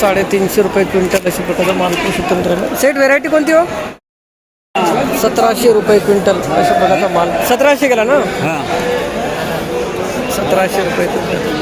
350 रुपये क्विंटल अशा प्रकारचा माल पाहू शकतो मित्रांनो. सेट व्हेरायटी कोणती हो? 1700 रुपये क्विंटल अशा प्रकारचा माल. 1700 गेला ना? 1700 रुपये क्विंटल.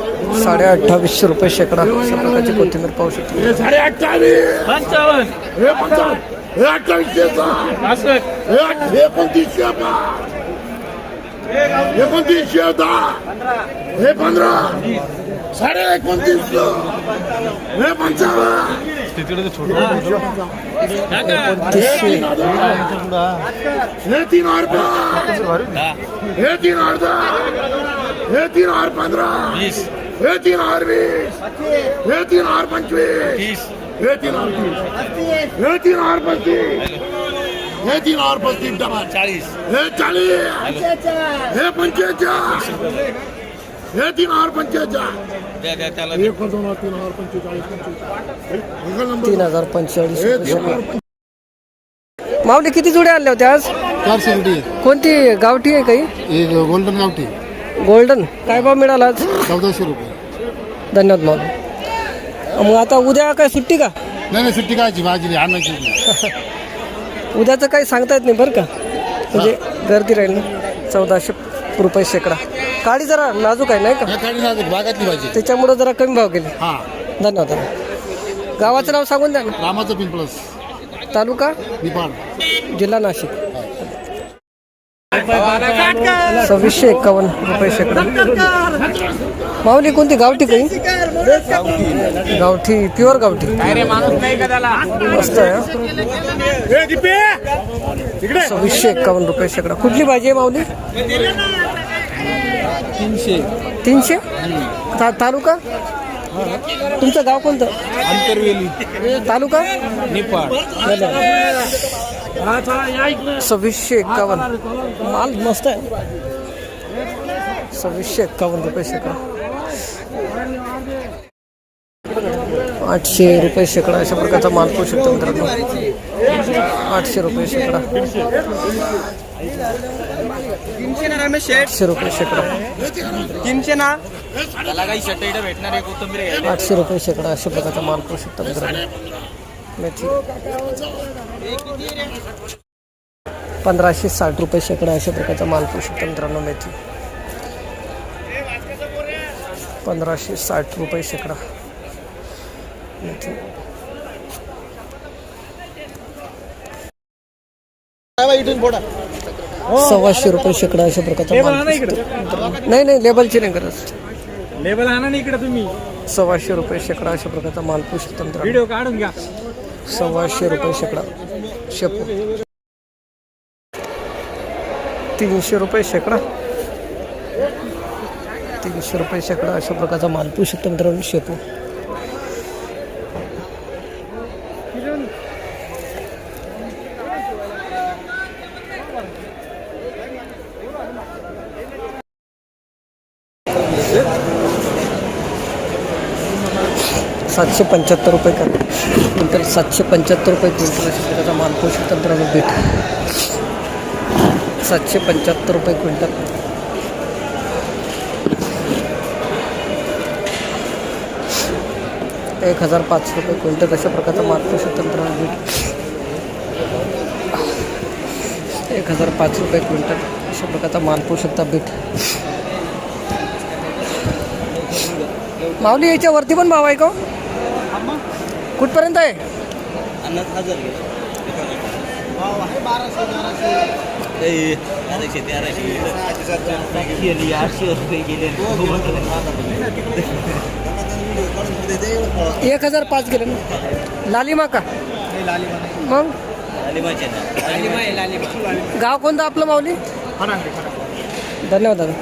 ₹28,500 रुपये शेकडा अशा प्रकारची कोथिंबीर पाहू शकतो. 3,045. माऊली किती जुड्या आणल्या होत्या आज? 400 रुपये. कोणती गावठी आहे काही? गोल्डन गावठी. गोल्डन काय भाव मिळाला आज? 1400 रुपये. धन्यवाद माऊली. मग आता उद्या काय सुट्टी का? नाही सुट्टी कायची भाजी आणायची. उद्याचं काही सांगता येत नाही बरं का, म्हणजे गर्दी राहील ना. 1400 रुपये शेकडा. काळी जरा नाजूक आहे नाही का? बागातली भाजी त्याच्यामुळे जरा कमी भाव गेले. हा धन्यवाद. गावाचं नाव सांगून द्या ना. रामाचं पिन प्लस, तालुका निपाड, जिल्हा नाशिक. 2651 रुपये शेकडा. माऊली कोणती गावठी काही? गावठी प्युअर गावठी मस्त आहे. 2651 रुपये शेकडा. कुठली भाजी आहे माऊली? 300. तालुका? तुमचं गाव कोणतं? अंतरवेली, तालुका निपाड. 2651 माल मस्त आहे. 2651 रुपये शेकडा. 800 रुपये शेकडा अशा प्रकारचा माल पाहू शकतो मित्रांनो. 800 रुपये शेकडा. 800 रुपये शेकडा. 800 रुपये शेकडा अशा प्रकारचा माल पाहू शकतो मित्रांनो. मेथी 1560 रुपये शेकडा अशा प्रकारचा माल पाहू शकतो मित्रांनो. मेथी 1560 रुपये शेकडा. मेथी 1,200 रुपये शेकडा अशा प्रकारचा माल. नाही लेबलची नाही गरज. लेबल आणा ना इकडे तुम्ही. 1,200 रुपये शेकडा अशा प्रकारचा माल पाहू शकतो मित्रांनो. व्हिडिओ काढून घ्या. 1,200 रुपये शेकडा. शेपू 300 रुपये शेकडा. 300 रुपये शेकडा अशा प्रकारचा माल पाहू शकतो मित्रांनो. शेपू 775 रुपये क्विंटल. 775 रुपये क्विंटल अशा प्रकारचा माल पाहू शकतो मित्रांनो. बीट 775 रुपये क्विंटल. 1,500 रुपये क्विंटल अशा प्रकारचा माल पाहू शकतो मित्रांनो. बीट 1,500 रुपये क्विंटल अशा प्रकारचा माल पाहू शकता. बीट माऊली याच्यावरती पण भाव आहे का? कुठपर्यंत आहे? 1,005 गेले ना. लालिमा का? मग गाव कोणतं आपलं माऊली? धन्यवाद दादा.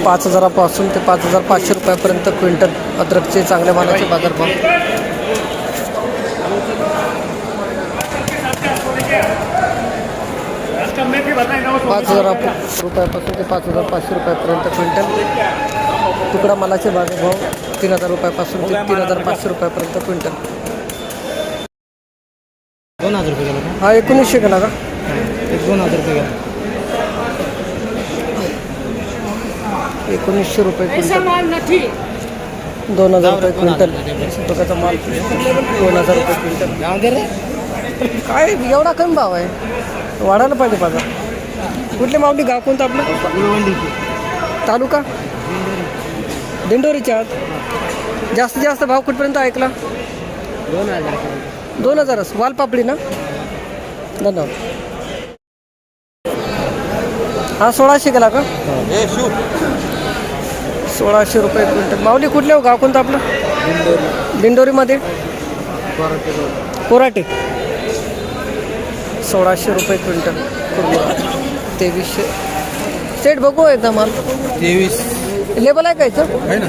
5,000 पासून ते 5,500 रुपयापर्यंत क्विंटल अद्रकचे चांगल्या मालाचे बाजारभाव. 5,000 रुपयापासून ते 5,500 रुपयापर्यंत क्विंटल तुकडा मालाचे बाजारभाव 3,000 रुपयापासून ते 3,500 रुपयापर्यंत क्विंटल. 2,000 रुपये गेला हा 1900 गेला का? 2,000 रुपये गेला 1900 रुपये क्विंटल. 2,000 रुपये क्विंटल प्रकारचा माल 2,000 रुपये क्विंटल. काय एवढा कमी भाव आहे, वाढायला पाहिजे बाजार. कुठले माऊली, गाव कोणतं आपलं? तालुका दिंडोरीच्या आत. जास्तीत जास्त भाव कुठपर्यंत ऐकला? 2,000च. वालपापडी ना? धन्यवाद. हा 1,600 गेला का? 1,600 रुपये क्विंटल. माऊली कुठले हो, गाव कोणतं आपलं? दिंडोरीमध्ये कोराटे. 1,600 रुपये क्विंटल. 2300. सेट बघू एकदा माल. 23 लेबल आहे का याचं? आहे ना.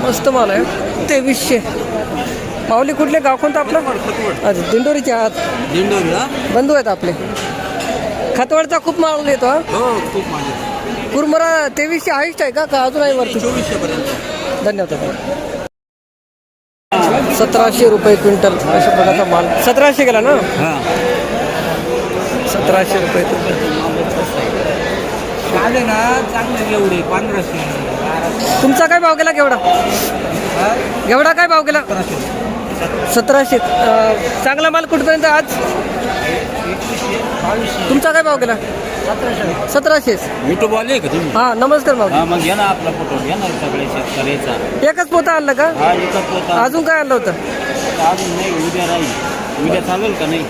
मस्त माल आहे. 2300. माऊली कुठले, गाव कोणतं आपलं? अच्छा, दिंडोरीच्या आत. दिंडोरी बंधू आहेत आपले. खतवडचा खूप माल येतो हा. हो खूप माझे. कुरमुरा 2300 हाईस्ट आहे का अजून आहे वरती? 2400 धन्यवाद. 1,700 रुपये क्विंटल अशा प्रकारचा माल. 1,700 गेला ना? हां 1,700 रुपये क्विंटल. आले ना चांगले एवढे 1500. तुमचा काय भाव गेला घेवडा? घेवडा काय भाव गेला? 1,700. चांगला माल कुठपर्यंत आज? तुमचा काय भाव गेला? 1,700. युट्यूब आले का तुम्ही? हां नमस्कार भाऊ. हा मग घ्या ना आपला फोटो घ्या ना सगळे शेतकऱ्याचा. एकच पोता आणलं का? हा एकच होता. अजून काय आणलं होतं? अजून नाही, उद्या राहील. उद्या चालेल का नाही?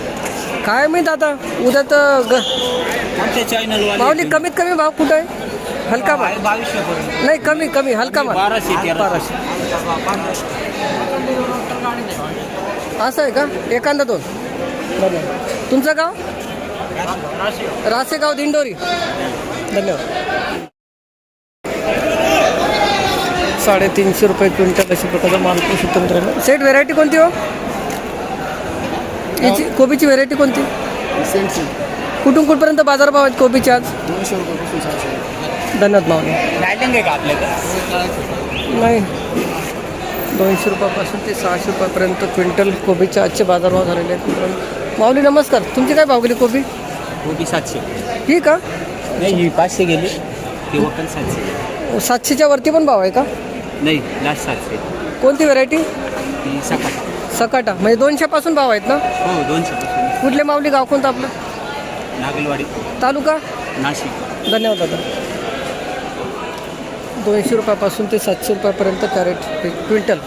काय माहीत आता. उद्या तर आमच्या चॅनल माऊली कमीत कमी भाव कुठं आहे? हलका माल 2200 पर्यंत. नाही, कमी कमी हलका माल 1200 1200. असं आहे का? एखादा 2. धन्यवाद. तुमचं गाव? रासेगाव दिंडोरी. धन्यवाद. 350 रुपये क्विंटल अशा प्रकारचा माल कृषी तंत्र. सेट व्हेरायटी कोणती हो? याची कोबीची व्हेरायटी कोणती? कुठून कुठपर्यंत बाजारभाव आहेत कोबीचे आज? 200 रुपयापासून 700. धन्यवाद माऊली. नाही का आपल्याकडे? नाही, 200 रुपयापासून ते 600 रुपयापर्यंत क्विंटल कोबीचे आजचे बाजारभाव झालेले आहेत मित्रांनो. माऊली नमस्कार. तुमची काय भाव गेली कोबी? कोबी 700. ही का? नाही ही 500 गेली. ते वकल 700. 700च्या वरती पण भाव आहे का? नाही लास्ट 700. कोणती व्हेरायटी? ती सकाळ. सकाटा म्हणजे 200 पासून भाव आहेत ना? हो 200 पासून. कुठले माऊली, गाव कोणतं आपलं? नागलवाडी तालुका नाशिक. धन्यवाद दादा. 200 रुपयापासून ते 700 रुपयापर्यंत कॅरेट क्विंटल